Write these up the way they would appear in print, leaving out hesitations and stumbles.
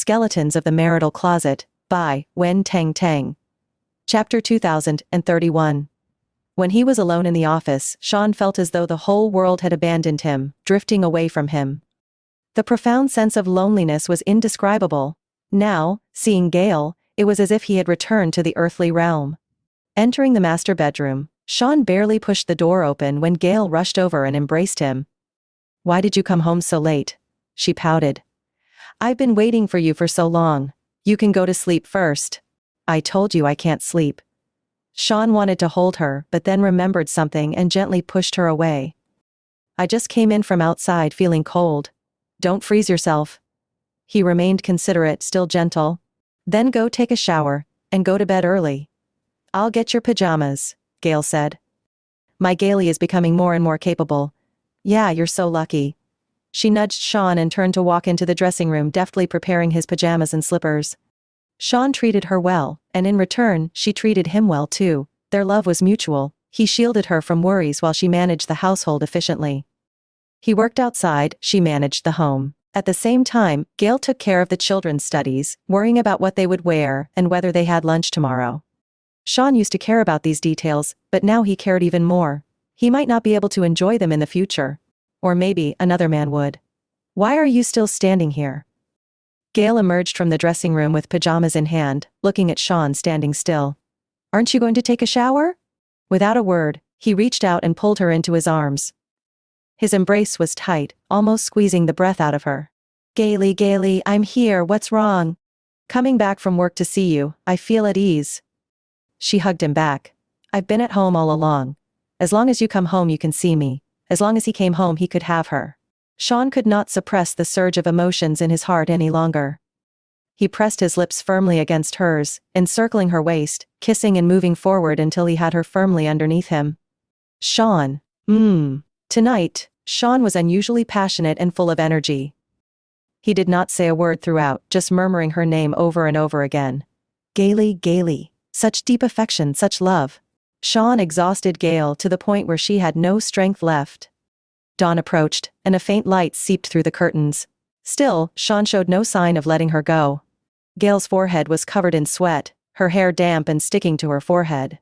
Skeletons of the Marital Closet, by Tang. Chapter 2031. When he was alone in the office, Shawn felt as though the whole world had abandoned him, drifting away from him. The profound sense of loneliness was indescribable. Now, seeing Gale, it was as if he had returned to the earthly realm. Entering the master bedroom, Shawn barely pushed the door open when Gale rushed over and embraced him. "Why did you come home so late?" she pouted. "I've been waiting for you for so long. You can go to sleep first." "I told you I can't sleep." Shawn wanted to hold her, but then remembered something and gently pushed her away. "I just came in from outside feeling cold. Don't freeze yourself." He remained considerate, still gentle. "Then go take a shower, and go to bed early." "I'll get your pajamas," Gale said. "My Gailey is becoming more and more capable." "Yeah, you're so lucky." She nudged Shawn and turned to walk into the dressing room, deftly preparing his pajamas and slippers. Shawn treated her well, and in return, she treated him well too. Their love was mutual. He shielded her from worries while she managed the household efficiently. He worked outside, she managed the home. At the same time, Gale took care of the children's studies, worrying about what they would wear and whether they had lunch tomorrow. Shawn used to care about these details, but now he cared even more. He might not be able to enjoy them in the future. Or maybe another man would. "Why are you still standing here?" Gale emerged from the dressing room with pajamas in hand, looking at Shawn standing still. "Aren't you going to take a shower?" Without a word, he reached out and pulled her into his arms. His embrace was tight, almost squeezing the breath out of her. Gailey, I'm here, what's wrong?" "Coming back from work to see you, I feel at ease." She hugged him back. "I've been at home all along. As long as you come home you can see me. As long as he came home he could have her." Shawn could not suppress the surge of emotions in his heart any longer. He pressed his lips firmly against hers, encircling her waist, kissing and moving forward until he had her firmly underneath him. "Shawn. Tonight, Shawn was unusually passionate and full of energy. He did not say a word throughout, just murmuring her name over and over again. Gailey. Such deep affection, such love. Shawn exhausted Gale to the point where she had no strength left. Dawn approached, and a faint light seeped through the curtains. Still, Shawn showed no sign of letting her go. Gale's forehead was covered in sweat, her hair damp and sticking to her forehead.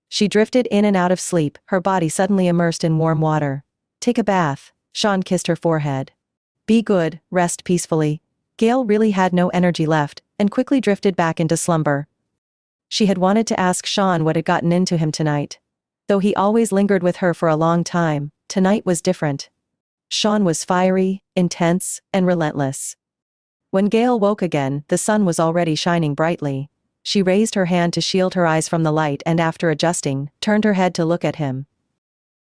She drifted in and out of sleep, her body suddenly immersed in warm water. "Take a bath." Shawn kissed her forehead. "Be good, rest peacefully." Gale really had no energy left, and quickly drifted back into slumber. She had wanted to ask Shawn what had gotten into him tonight. Though he always lingered with her for a long time, tonight was different. Shawn was fiery, intense, and relentless. When Gale woke again, the sun was already shining brightly. She raised her hand to shield her eyes from the light and after adjusting, turned her head to look at him.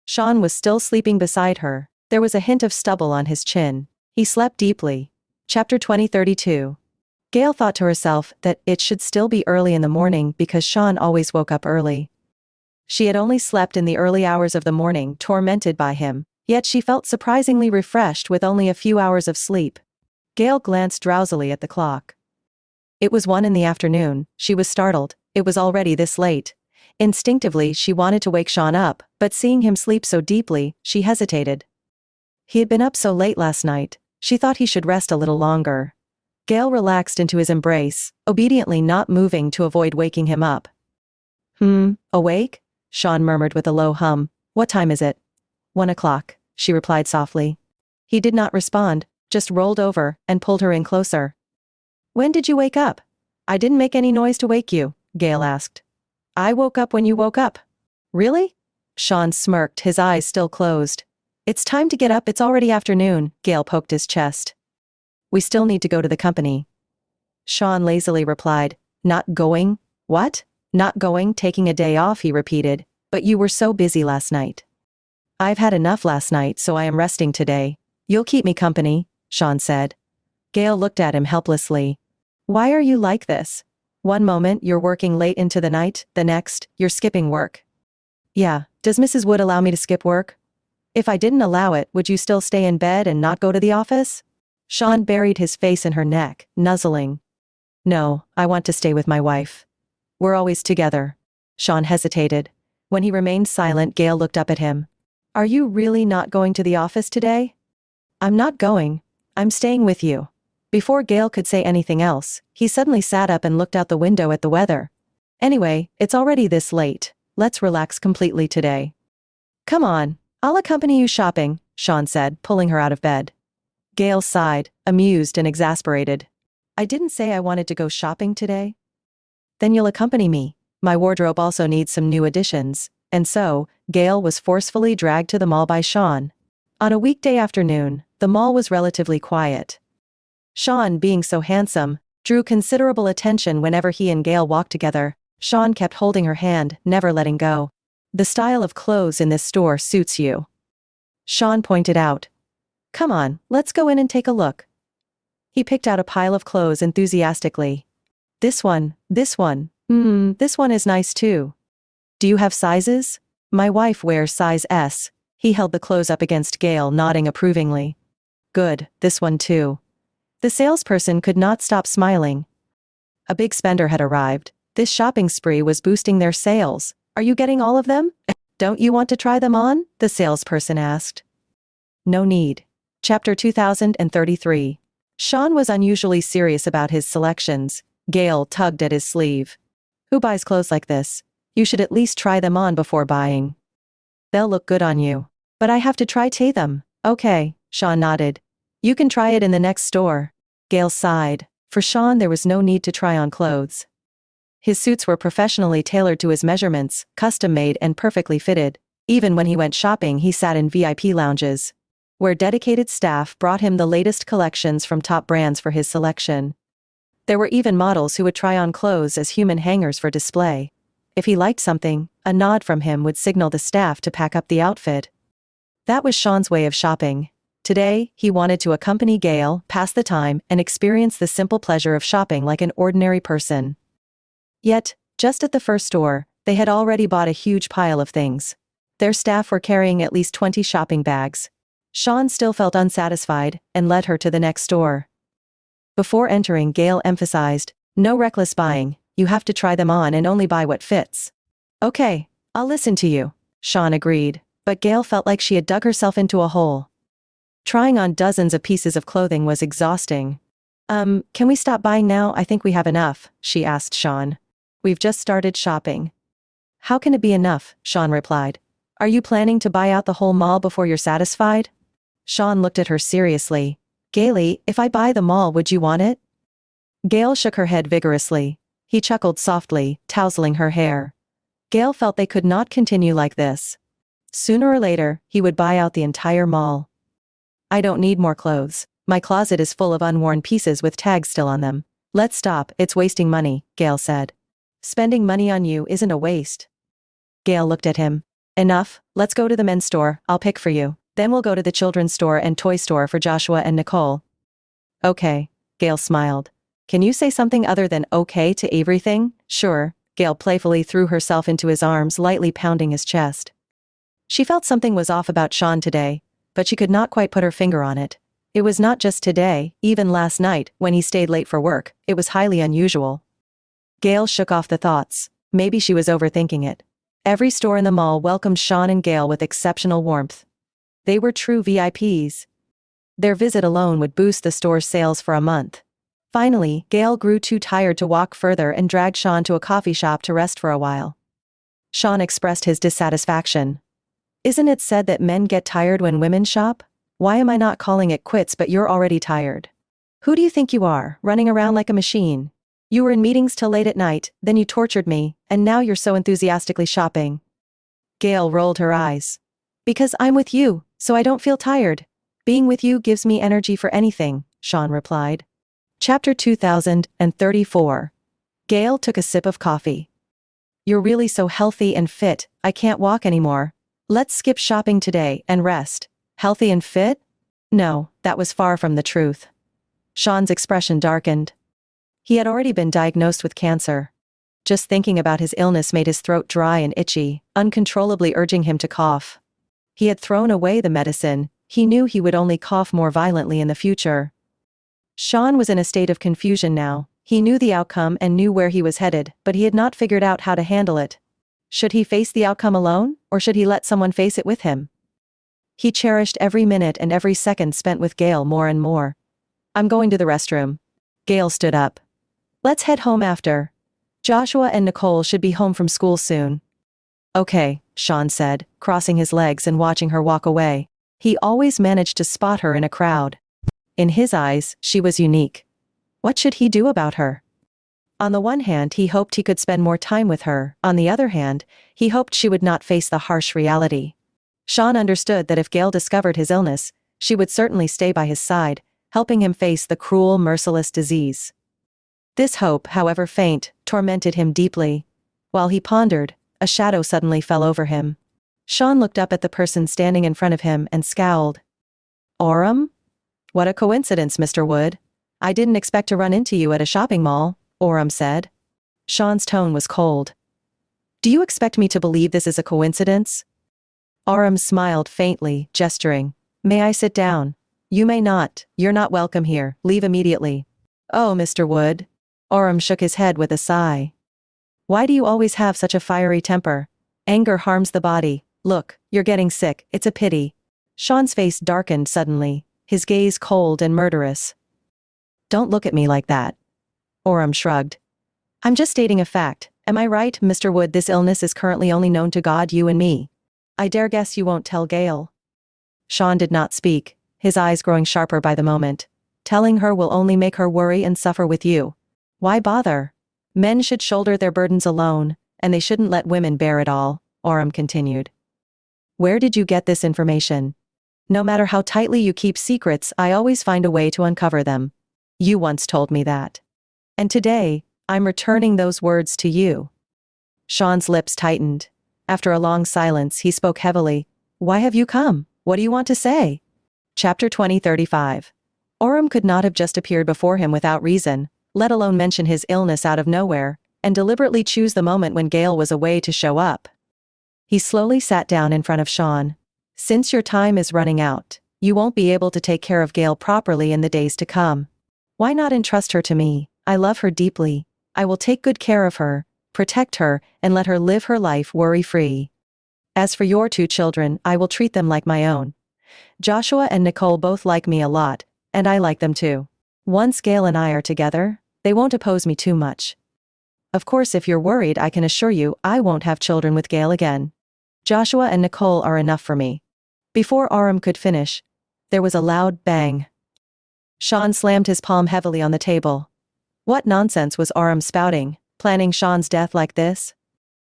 Shawn was still sleeping beside her. There was a hint of stubble on his chin. He slept deeply. Chapter 2032. Gale thought to herself that it should still be early in the morning because Shawn always woke up early. She had only slept in the early hours of the morning, tormented by him, yet she felt surprisingly refreshed with only a few hours of sleep. Gale glanced drowsily at the clock. It was 1 in the afternoon. She was startled. It was already this late. Instinctively she wanted to wake Shawn up, but seeing him sleep so deeply, she hesitated. He had been up so late last night. She thought he should rest a little longer. Gale relaxed into his embrace, obediently not moving to avoid waking him up. Awake?" Shawn murmured with a low hum. "What time is it?" 1 o'clock, she replied softly. He did not respond, just rolled over, and pulled her in closer. "When did you wake up?" "I didn't make any noise to wake you," Gale asked. "I woke up when you woke up." "Really?" Shawn smirked, his eyes still closed. "It's time to get up, it's already afternoon," Gale poked his chest. "We still need to go to the company." Shawn lazily replied. "Not going?" "What?" "Not going, taking a day off," he repeated. "But you were so busy last night." "I've had enough last night, so I am resting today." "You'll keep me company," Shawn said. Gale looked at him helplessly. "Why are you like this? One moment you're working late into the night, the next, you're skipping work." "Yeah, does Mrs. Wood allow me to skip work?" "If I didn't allow it, would you still stay in bed and not go to the office?" Shawn buried his face in her neck, nuzzling. "No, I want to stay with my wife. We're always together." Shawn hesitated. When he remained silent, Gale looked up at him. "Are you really not going to the office today?" "I'm not going. I'm staying with you." Before Gale could say anything else, he suddenly sat up and looked out the window at the weather. Anyway, it's already this late. Let's relax completely today. Come on, I'll accompany you shopping, Shawn said, pulling her out of bed. Gale sighed, amused and exasperated. I didn't say I wanted to go shopping today. Then you'll accompany me. My wardrobe also needs some new additions. And so, Gale was forcefully dragged to the mall by Shawn. On a weekday afternoon, the mall was relatively quiet. Shawn, being so handsome, drew considerable attention whenever he and Gale walked together. Shawn kept holding her hand, never letting go. The style of clothes in this store suits you, Shawn pointed out. Come on, let's go in and take a look. He picked out a pile of clothes enthusiastically. This one is nice too. Do you have sizes? My wife wears size S. He held the clothes up against Gale, nodding approvingly. Good, this one too. The salesperson could not stop smiling. A big spender had arrived. This shopping spree was boosting their sales. Are you getting all of them? Don't you want to try them on? The salesperson asked. No need. Chapter 2033. Shawn was unusually serious about his selections. Gale tugged at his sleeve. Who buys clothes like this? You should at least try them on before buying. They'll look good on you. But I have to try them. Okay, Shawn nodded. You can try it in the next store. Gale sighed. For Shawn there was no need to try on clothes. His suits were professionally tailored to his measurements, custom-made and perfectly fitted. Even when he went shopping he sat in VIP lounges, where dedicated staff brought him the latest collections from top brands for his selection. There were even models who would try on clothes as human hangers for display. If he liked something, a nod from him would signal the staff to pack up the outfit. That was Shawn's way of shopping. Today, he wanted to accompany Gale, pass the time, and experience the simple pleasure of shopping like an ordinary person. Yet, just at the first store, they had already bought a huge pile of things. Their staff were carrying at least 20 shopping bags. Shawn still felt unsatisfied, and led her to the next store. Before entering, Gale emphasized, no reckless buying, you have to try them on and only buy what fits. Okay, I'll listen to you, Shawn agreed, but Gale felt like she had dug herself into a hole. Trying on dozens of pieces of clothing was exhausting. Can we stop buying now? I think we have enough, she asked Shawn. We've just started shopping. How can it be enough? Shawn replied. Are you planning to buy out the whole mall before you're satisfied? Shawn looked at her seriously. Gale, if I buy the mall, would you want it? Gale shook her head vigorously. He chuckled softly, tousling her hair. Gale felt they could not continue like this. Sooner or later, he would buy out the entire mall. I don't need more clothes. My closet is full of unworn pieces with tags still on them. Let's stop, it's wasting money, Gale said. Spending money on you isn't a waste. Gale looked at him. Enough, let's go to the men's store, I'll pick for you. Then we'll go to the children's store and toy store for Joshua and Nicole. Okay, Gale smiled. Can you say something other than okay to everything? Sure, Gale playfully threw herself into his arms, lightly pounding his chest. She felt something was off about Shawn today, but she could not quite put her finger on it. It was not just today, even last night, when he stayed late for work, it was highly unusual. Gale shook off the thoughts. Maybe she was overthinking it. Every store in the mall welcomed Shawn and Gale with exceptional warmth. They were true VIPs. Their visit alone would boost the store's sales for a month. Finally, Gale grew too tired to walk further and dragged Shawn to a coffee shop to rest for a while. Shawn expressed his dissatisfaction. Isn't it said that men get tired when women shop? Why am I not calling it quits but you're already tired? Who do you think you are, running around like a machine? You were in meetings till late at night, then you tortured me, and now you're so enthusiastically shopping. Gale rolled her eyes. Because I'm with you, so I don't feel tired. Being with you gives me energy for anything, Shawn replied. Chapter 2034. Gale took a sip of coffee. You're really so healthy and fit, I can't walk anymore. Let's skip shopping today and rest. Healthy and fit? No, that was far from the truth. Shawn's expression darkened. He had already been diagnosed with cancer. Just thinking about his illness made his throat dry and itchy, uncontrollably urging him to cough. He had thrown away the medicine, he knew he would only cough more violently in the future. Shawn was in a state of confusion now. He knew the outcome and knew where he was headed, but he had not figured out how to handle it. Should he face the outcome alone, or should he let someone face it with him? He cherished every minute and every second spent with Gale more and more. I'm going to the restroom. Gale stood up. Let's head home after. Joshua and Nicole should be home from school soon. Okay, Shawn said, crossing his legs and watching her walk away. He always managed to spot her in a crowd. In his eyes, she was unique. What should he do about her? On the one hand, he hoped he could spend more time with her. On the other hand, he hoped she would not face the harsh reality. Shawn understood that if Gale discovered his illness, she would certainly stay by his side, helping him face the cruel, merciless disease. This hope, however faint, tormented him deeply. While he pondered, a shadow suddenly fell over him. Shawn looked up at the person standing in front of him and scowled. Orem? What a coincidence, Mr. Wood. I didn't expect to run into you at a shopping mall, Orem said. Shawn's tone was cold. Do you expect me to believe this is a coincidence? Orem smiled faintly, gesturing. May I sit down? You may not. You're not welcome here. Leave immediately. Oh, Mr. Wood. Orem shook his head with a sigh. Why do you always have such a fiery temper? Anger harms the body. Look, you're getting sick. It's a pity. Shawn's face darkened suddenly, his gaze cold and murderous. Don't look at me like that. Orem shrugged. I'm just stating a fact. Am I right, Mr. Wood? This illness is currently only known to God, you and me. I dare guess you won't tell Gale. Shawn did not speak, his eyes growing sharper by the moment. Telling her will only make her worry and suffer with you. Why bother? Men should shoulder their burdens alone, and they shouldn't let women bear it all, Orem continued. Where did you get this information? No matter how tightly you keep secrets, I always find a way to uncover them. You once told me that. And today, I'm returning those words to you. Shawn's lips tightened. After a long silence, he spoke heavily. Why have you come? What do you want to say? Chapter 20:35. Orem could not have just appeared before him without reason, let alone mention his illness out of nowhere, and deliberately choose the moment when Gale was away to show up. He slowly sat down in front of Shawn. Since your time is running out, you won't be able to take care of Gale properly in the days to come. Why not entrust her to me? I love her deeply. I will take good care of her, protect her, and let her live her life worry-free. As for your two children, I will treat them like my own. Joshua and Nicole both like me a lot, and I like them too. Once Gale and I are together, they won't oppose me too much. Of course, if you're worried, I can assure you I won't have children with Gale again. Joshua and Nicole are enough for me. Before Orem could finish, there was a loud bang. Shawn slammed his palm heavily on the table. What nonsense was Orem spouting, planning Shawn's death like this?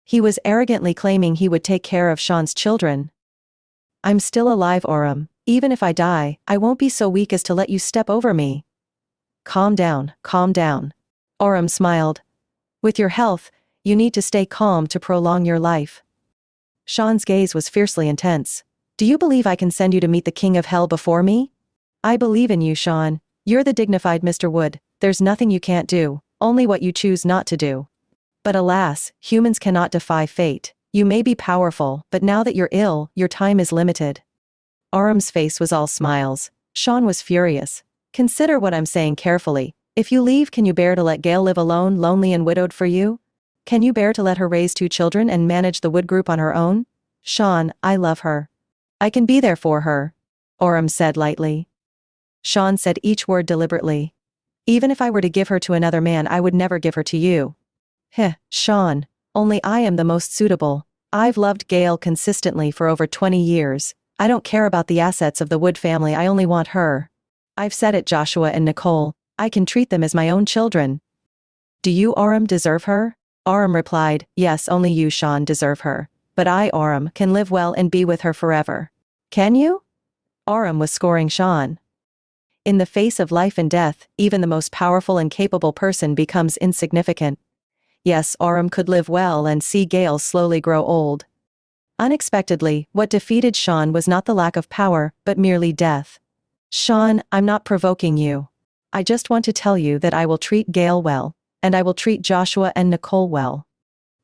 He was arrogantly claiming he would take care of Shawn's children. I'm still alive, Orem. Even if I die, I won't be so weak as to let you step over me. Calm down, calm down. Orem smiled. With your health, you need to stay calm to prolong your life. Shawn's gaze was fiercely intense. Do you believe I can send you to meet the king of hell before me? I believe in you, Shawn. You're the dignified Mr. Wood. There's nothing you can't do, only what you choose not to do. But alas, humans cannot defy fate. You may be powerful, but now that you're ill, your time is limited. Orem's face was all smiles. Shawn was furious. Consider what I'm saying carefully. If you leave, can you bear to let Gale live alone, lonely and widowed for you? Can you bear to let her raise two children and manage the Wood Group on her own? Shawn, I love her. I can be there for her, Orem said lightly. Shawn said each word deliberately. Even if I were to give her to another man, I would never give her to you. Shawn, only I am the most suitable. I've loved Gale consistently for over 20 years. I don't care about the assets of the Wood family, I only want her. I've said it, Joshua and Nicole. I can treat them as my own children. Do you, Orem, deserve her? Orem replied, yes, only you, Shawn, deserve her. But I, Orem, can live well and be with her forever. Can you? Orem was scoring Shawn. In the face of life and death, even the most powerful and capable person becomes insignificant. Yes, Orem could live well and see Gale slowly grow old. Unexpectedly, what defeated Shawn was not the lack of power, but merely death. Shawn, I'm not provoking you. I just want to tell you that I will treat Gale well, and I will treat Joshua and Nicole well.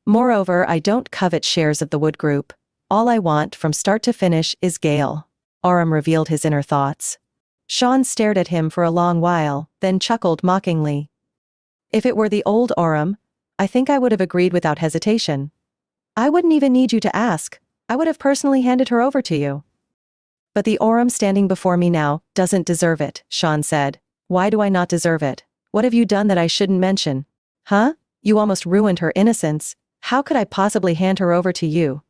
Moreover, I don't covet shares of the Wood Group. All I want, from start to finish, is Gale. Orem revealed his inner thoughts. Shawn stared at him for a long while, then chuckled mockingly. If it were the old Orem, I think I would have agreed without hesitation. I wouldn't even need you to ask. I would have personally handed her over to you. But the Orem standing before me now doesn't deserve it, Shawn said. Why do I not deserve it? What have you done that I shouldn't mention? Huh? You almost ruined her innocence. How could I possibly hand her over to you?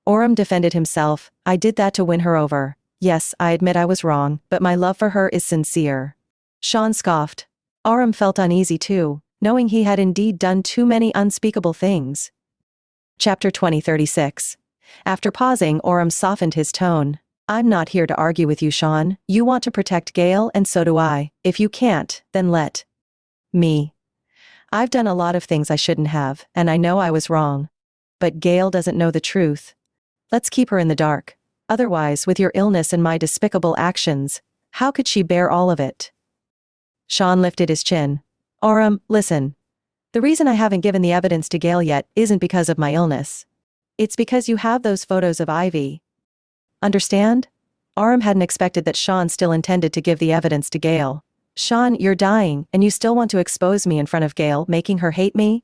Orem defended himself. I did that to win her over. Yes, I admit I was wrong, but my love for her is sincere. Shawn scoffed. Orem felt uneasy too, knowing he had indeed done too many unspeakable things. Chapter 2036. After pausing, Orem softened his tone. I'm not here to argue with you, Shawn. You want to protect Gale, and so do I. If you can't, then let me. I've done a lot of things I shouldn't have, and I know I was wrong. But Gale doesn't know the truth. Let's keep her in the dark. Otherwise, with your illness and my despicable actions, how could she bear all of it? Shawn lifted his chin. Orem, listen. The reason I haven't given the evidence to Gale yet isn't because of my illness. It's because you have those photos of Ivy. Understand? Orem hadn't expected that Shawn still intended to give the evidence to Gale. Shawn, you're dying, and you still want to expose me in front of Gale, making her hate me?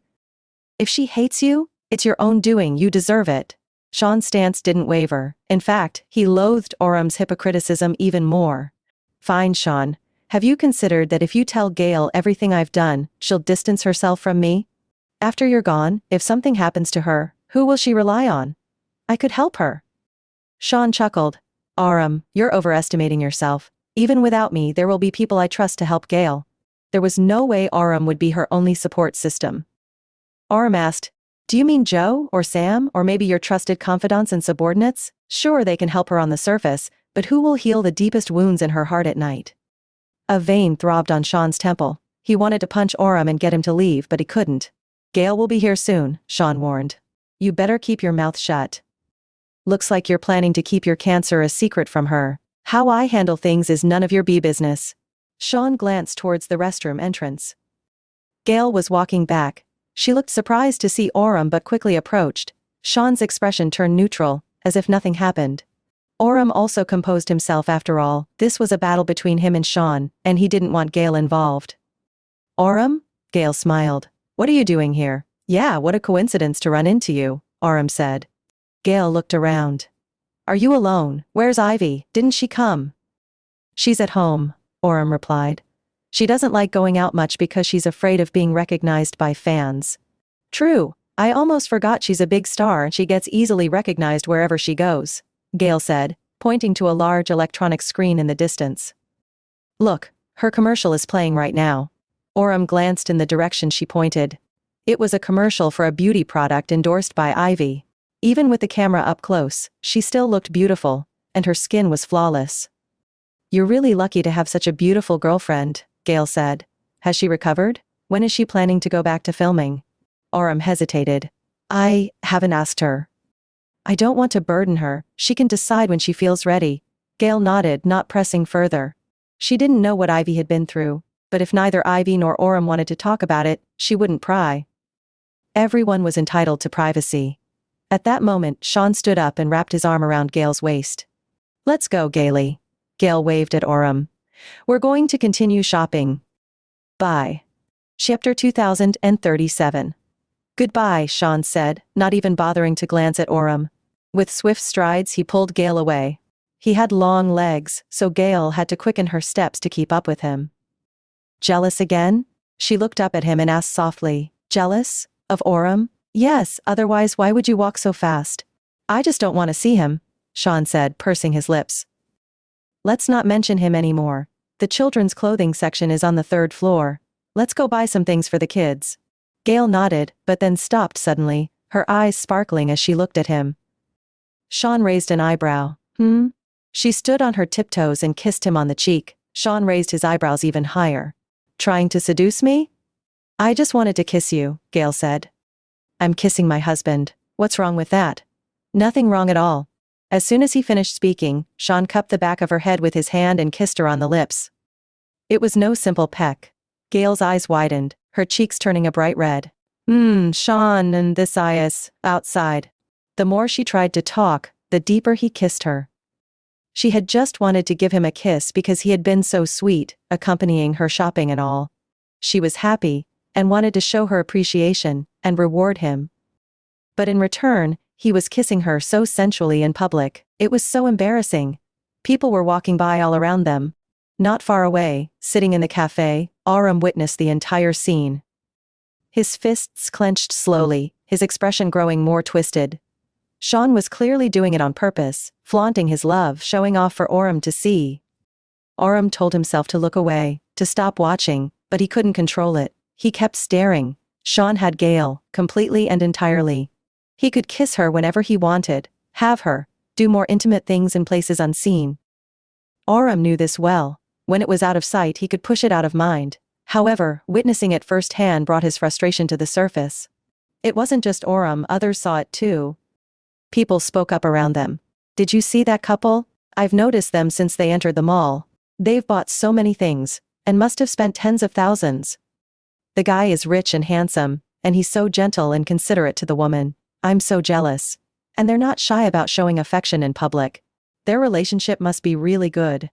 If she hates you, it's your own doing, you deserve it. Shawn's stance didn't waver. In fact, he loathed Orem's hypocriticism even more. Fine, Shawn. Have you considered that if you tell Gale everything I've done, she'll distance herself from me? After you're gone, if something happens to her, who will she rely on? I could help her. Shawn chuckled. Orem, you're overestimating yourself. Even without me, there will be people I trust to help Gale. There was no way Orem would be her only support system. Orem asked, do you mean Joe, or Sam, or maybe your trusted confidants and subordinates? Sure, they can help her on the surface, but who will heal the deepest wounds in her heart at night? A vein throbbed on Shawn's temple. He wanted to punch Orem and get him to leave, but he couldn't. Gale will be here soon, Shawn warned. You better keep your mouth shut. Looks like you're planning to keep your cancer a secret from her. How I handle things is none of your business. Shawn glanced towards the restroom entrance. Gale was walking back. She looked surprised to see Orem but quickly approached. Shawn's expression turned neutral, as if nothing happened. Orem also composed himself. After all, this was a battle between him and Shawn, and he didn't want Gale involved. Orem? Gale smiled. What are you doing here? Yeah, what a coincidence to run into you, Orem said. Gale looked around. Are you alone? Where's Ivy? Didn't she come? She's at home, Orem replied. She doesn't like going out much because she's afraid of being recognized by fans. True, I almost forgot she's a big star and she gets easily recognized wherever she goes, Gale said, pointing to a large electronic screen in the distance. Look, her commercial is playing right now. Orem glanced in the direction she pointed. It was a commercial for a beauty product endorsed by Ivy. Even with the camera up close, she still looked beautiful, and her skin was flawless. You're really lucky to have such a beautiful girlfriend, Gale said. Has she recovered? When is she planning to go back to filming? Orem hesitated. I haven't asked her. I don't want to burden her, she can decide when she feels ready. Gale nodded, not pressing further. She didn't know what Ivy had been through, but if neither Ivy nor Orem wanted to talk about it, she wouldn't pry. Everyone was entitled to privacy. At that moment, Shawn stood up and wrapped his arm around Gale's waist. Let's go, Gailey. Gale waved at Orem. We're going to continue shopping. Bye. Chapter 2037. Goodbye, Shawn said, not even bothering to glance at Orem. With swift strides he pulled Gale away. He had long legs, so Gale had to quicken her steps to keep up with him. Jealous again? She looked up at him and asked softly, Jealous? Of Orem? Yes, otherwise why would you walk so fast? I just don't want to see him, Shawn said, pursing his lips. Let's not mention him anymore. The children's clothing section is on the 3rd floor. Let's go buy some things for the kids. Gale nodded, but then stopped suddenly, her eyes sparkling as she looked at him. Shawn raised an eyebrow. She stood on her tiptoes and kissed him on the cheek. Shawn raised his eyebrows even higher. Trying to seduce me? I just wanted to kiss you, Gale said. I'm kissing my husband. What's wrong with that? Nothing wrong at all. As soon as he finished speaking, Shawn cupped the back of her head with his hand and kissed her on the lips. It was no simple peck. Gale's eyes widened, her cheeks turning a bright red. Shawn, and this is outside. The more she tried to talk, the deeper he kissed her. She had just wanted to give him a kiss because he had been so sweet, accompanying her shopping and all. She was happy, and wanted to show her appreciation, and reward him. But in return, he was kissing her so sensually in public, it was so embarrassing. People were walking by all around them. Not far away, sitting in the cafe, Aurum witnessed the entire scene. His fists clenched slowly, his expression growing more twisted. Shawn was clearly doing it on purpose, flaunting his love, showing off for Aurum to see. Aurum told himself to look away, to stop watching, but he couldn't control it. He kept staring. Shawn had Gale, completely and entirely. He could kiss her whenever he wanted, have her, do more intimate things in places unseen. Aurum knew this well. When it was out of sight he could push it out of mind. However, witnessing it firsthand brought his frustration to the surface. It wasn't just Aurum, others saw it too. People spoke up around them. Did you see that couple? I've noticed them since they entered the mall. They've bought so many things, and must have spent tens of thousands. The guy is rich and handsome, and he's so gentle and considerate to the woman. I'm so jealous. And they're not shy about showing affection in public. Their relationship must be really good.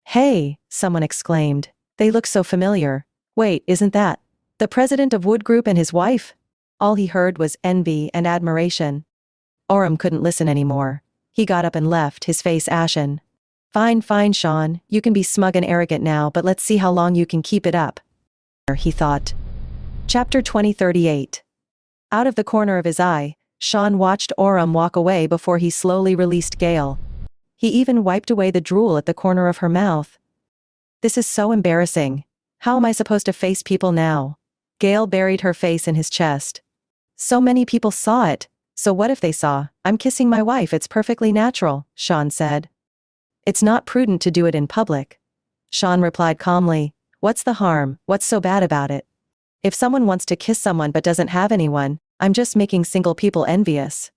Hey, someone exclaimed. They look so familiar. Wait, isn't that the president of Wood Group and his wife? All he heard was envy and admiration. Aurum couldn't listen anymore. He got up and left, his face ashen. Fine, fine, Shawn, you can be smug and arrogant now, but let's see how long you can keep it up. He thought. Chapter 2038. Out of the corner of his eye, Shawn watched Aurum walk away before he slowly released Gale. He even wiped away the drool at the corner of her mouth. This is so embarrassing. How am I supposed to face people now? Gale buried her face in his chest. So many people saw it. So what if they saw, I'm kissing my wife, it's perfectly natural, Shawn said. It's not prudent to do it in public. Shawn replied calmly, what's the harm, what's so bad about it? If someone wants to kiss someone but doesn't have anyone, I'm just making single people envious.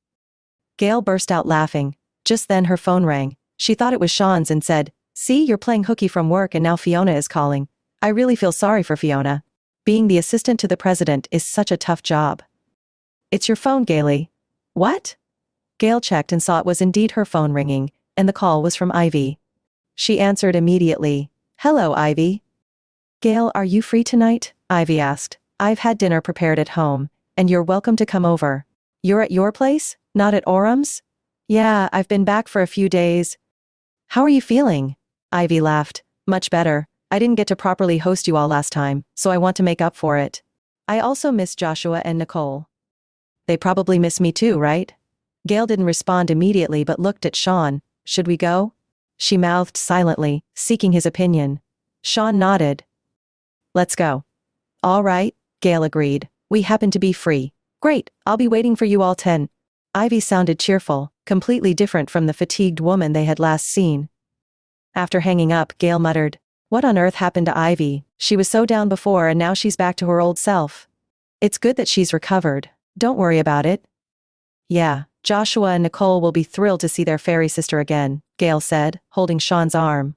Gale burst out laughing. Just then her phone rang. She thought it was Shawn's and said, see, you're playing hooky from work and now Fiona is calling. I really feel sorry for Fiona. Being the assistant to the president is such a tough job. It's your phone, Gale. What? Gale checked and saw it was indeed her phone ringing, and the call was from Ivy. She answered immediately. Hello, Ivy. Gale, are you free tonight? Ivy asked. I've had dinner prepared at home, and you're welcome to come over. You're at your place? Not at Aurum's? Yeah, I've been back for a few days. How are you feeling? Ivy laughed. Much better. I didn't get to properly host you all last time, so I want to make up for it. I also miss Joshua and Nicole. They probably miss me too, right? Gale didn't respond immediately but looked at Shawn. Should we go? She mouthed silently, seeking his opinion. Shawn nodded. Let's go. All right, Gale agreed. We happen to be free. Great, I'll be waiting for you all 10. Ivy sounded cheerful, completely different from the fatigued woman they had last seen. After hanging up, Gale muttered, what on earth happened to Ivy? She was so down before and now she's back to her old self. It's good that she's recovered. Don't worry about it. Yeah, Joshua and Nicole will be thrilled to see their fairy sister again, Gale said, holding Shawn's arm.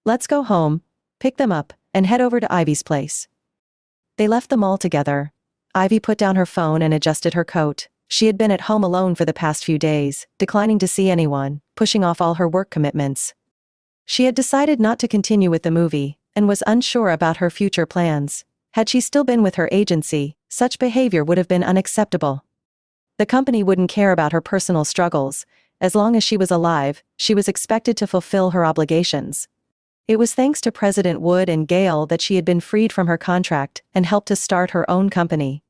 Let's go home, pick them up, and head over to Ivy's place. They left the mall together. Ivy put down her phone and adjusted her coat. She had been at home alone for the past few days, declining to see anyone, pushing off all her work commitments. She had decided not to continue with the movie, and was unsure about her future plans. Had she still been with her agency, such behavior would have been unacceptable. The company wouldn't care about her personal struggles. As long as she was alive, she was expected to fulfill her obligations. It was thanks to President Wood and Gale that she had been freed from her contract and helped to start her own company.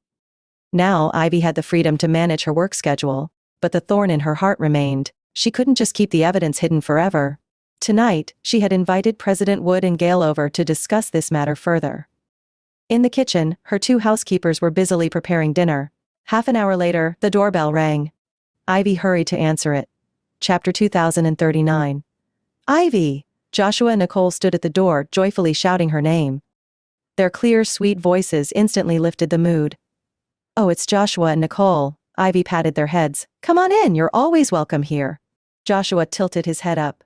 Now Ivy had the freedom to manage her work schedule, but the thorn in her heart remained. She couldn't just keep the evidence hidden forever. Tonight, she had invited President Wood and Gale over to discuss this matter further. In the kitchen, her two housekeepers were busily preparing dinner. Half an hour later, the doorbell rang. Ivy hurried to answer it. Chapter 2039. Ivy! Joshua and Nicole stood at the door, joyfully shouting her name. Their clear, sweet voices instantly lifted the mood. Oh, it's Joshua and Nicole. Ivy patted their heads. Come on in, you're always welcome here. Joshua tilted his head up.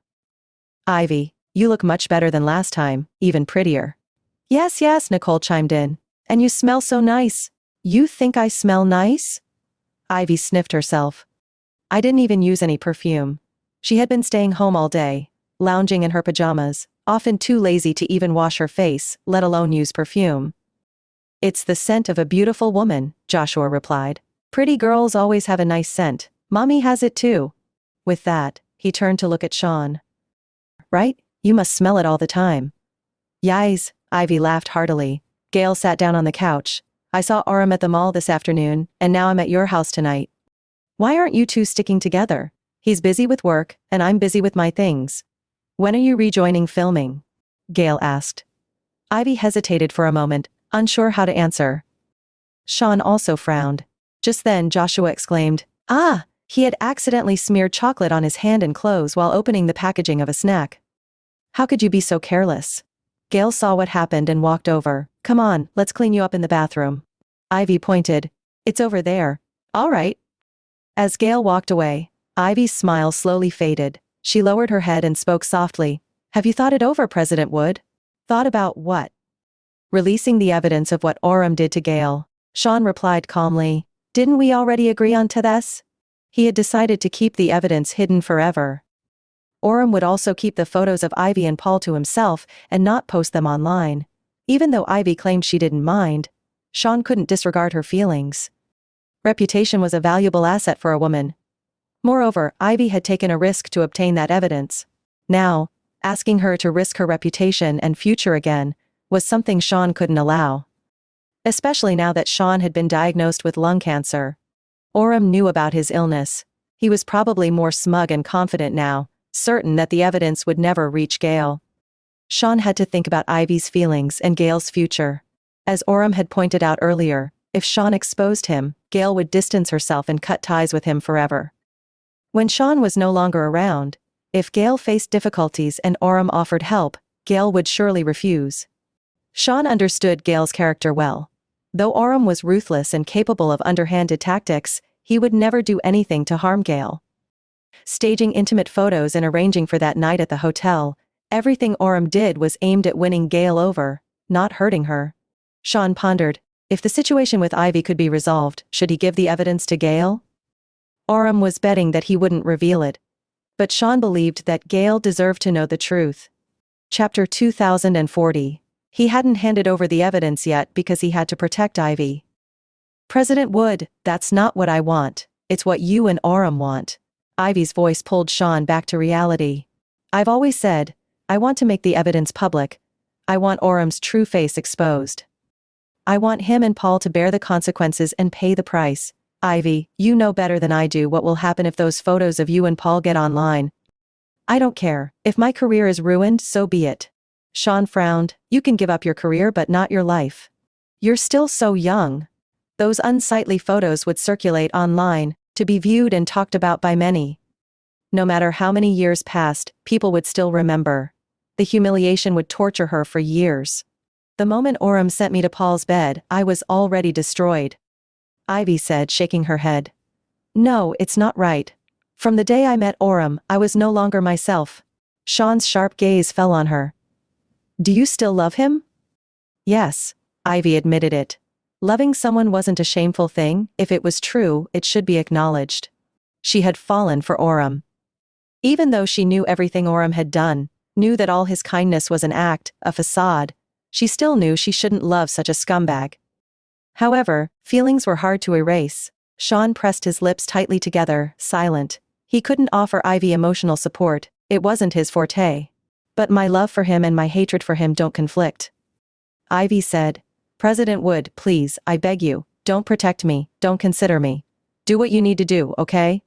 Ivy, you look much better than last time, even prettier. Yes, yes, Nicole chimed in. And you smell so nice. You think I smell nice? Ivy sniffed herself. I didn't even use any perfume. She had been staying home all day, lounging in her pajamas, often too lazy to even wash her face, let alone use perfume. It's the scent of a beautiful woman, Joshua replied. Pretty girls always have a nice scent. Mommy has it too. With that, he turned to look at Shawn. Right? You must smell it all the time. Yais, Ivy laughed heartily. Gale sat down on the couch. I saw Orem at the mall this afternoon, and now I'm at your house tonight. Why aren't you two sticking together? He's busy with work, and I'm busy with my things. When are you rejoining filming? Gale asked. Ivy hesitated for a moment, unsure how to answer. Shawn also frowned. Just then Joshua exclaimed, "Ah!" He had accidentally smeared chocolate on his hand and clothes while opening the packaging of a snack. How could you be so careless? Gale saw what happened and walked over. Come on, let's clean you up in the bathroom. Ivy pointed. It's over there. All right. As Gale walked away, Ivy's smile slowly faded. She lowered her head and spoke softly. Have you thought it over, President Wood? Thought about what? Releasing the evidence of what Orem did to Gale. Shawn replied calmly. Didn't we already agree on to this? He had decided to keep the evidence hidden forever. Orem would also keep the photos of Ivy and Paul to himself and not post them online. Even though Ivy claimed she didn't mind, Shawn couldn't disregard her feelings. Reputation was a valuable asset for a woman. Moreover, Ivy had taken a risk to obtain that evidence. Now, asking her to risk her reputation and future again was something Shawn couldn't allow. Especially now that Shawn had been diagnosed with lung cancer. Orem knew about his illness. He was probably more smug and confident now, certain that the evidence would never reach Gale. Shawn had to think about Ivy's feelings and Gale's future. As Orem had pointed out earlier, if Shawn exposed him, Gale would distance herself and cut ties with him forever. When Shawn was no longer around, if Gale faced difficulties and Orem offered help, Gale would surely refuse. Shawn understood Gale's character well. Though Orem was ruthless and capable of underhanded tactics, he would never do anything to harm Gale. Staging intimate photos and arranging for that night at the hotel, everything Orem did was aimed at winning Gale over, not hurting her. Shawn pondered, if the situation with Ivy could be resolved, should he give the evidence to Gale? Orem was betting that he wouldn't reveal it. But Shawn believed that Gale deserved to know the truth. Chapter 2040. He hadn't handed over the evidence yet because he had to protect Ivy. President Wood, that's not what I want. It's what you and Orem want. Ivy's voice pulled Shawn back to reality. I've always said, I want to make the evidence public. I want Orem's true face exposed. I want him and Paul to bear the consequences and pay the price. Ivy, you know better than I do what will happen if those photos of you and Paul get online. I don't care. If my career is ruined, so be it. Shawn frowned. You can give up your career but not your life. You're still so young. Those unsightly photos would circulate online, to be viewed and talked about by many. No matter how many years passed, people would still remember. The humiliation would torture her for years. The moment Orem sent me to Paul's bed, I was already destroyed. Ivy said, shaking her head. No, it's not right. From the day I met Orem, I was no longer myself. Shawn's sharp gaze fell on her. Do you still love him? Yes, Ivy admitted it. Loving someone wasn't a shameful thing. If it was true, it should be acknowledged. She had fallen for Orem. Even though she knew everything Orem had done, knew that all his kindness was an act, a facade, she still knew she shouldn't love such a scumbag. However, feelings were hard to erase. Shawn pressed his lips tightly together, silent. He couldn't offer Ivy emotional support, it wasn't his forte. But my love for him and my hatred for him don't conflict. Ivy said, President Wood, please, I beg you, don't protect me, don't consider me. Do what you need to do, okay?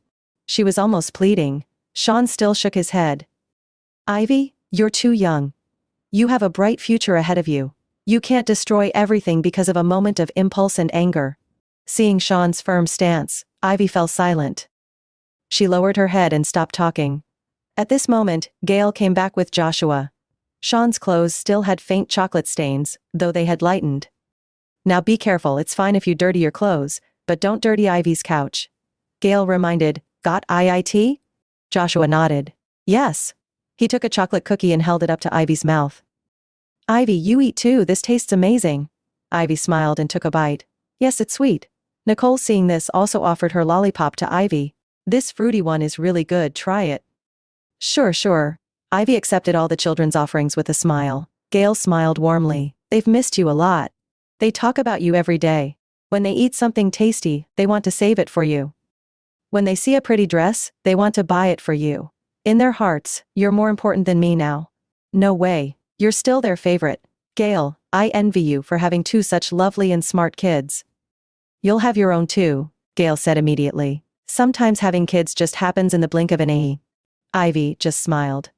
She was almost pleading. Shawn still shook his head. Ivy, you're too young. You have a bright future ahead of you. You can't destroy everything because of a moment of impulse and anger. Seeing Shawn's firm stance, Ivy fell silent. She lowered her head and stopped talking. At this moment, Gale came back with Joshua. Shawn's clothes still had faint chocolate stains, though they had lightened. Now be careful, it's fine if you dirty your clothes, but don't dirty Ivy's couch. Gale reminded, Got IIT? Joshua nodded. Yes. He took a chocolate cookie and held it up to Ivy's mouth. Ivy, you eat too, this tastes amazing. Ivy smiled and took a bite. Yes, it's sweet. Nicole, seeing this, also offered her lollipop to Ivy. This fruity one is really good, try it. Sure. Ivy accepted all the children's offerings with a smile. Gale smiled warmly. They've missed you a lot. They talk about you every day. When they eat something tasty, they want to save it for you. When they see a pretty dress, they want to buy it for you. In their hearts, you're more important than me now. No way. You're still their favorite. Gale, I envy you for having two such lovely and smart kids. You'll have your own too, Gale said immediately. Sometimes having kids just happens in the blink of an eye. Ivy just smiled.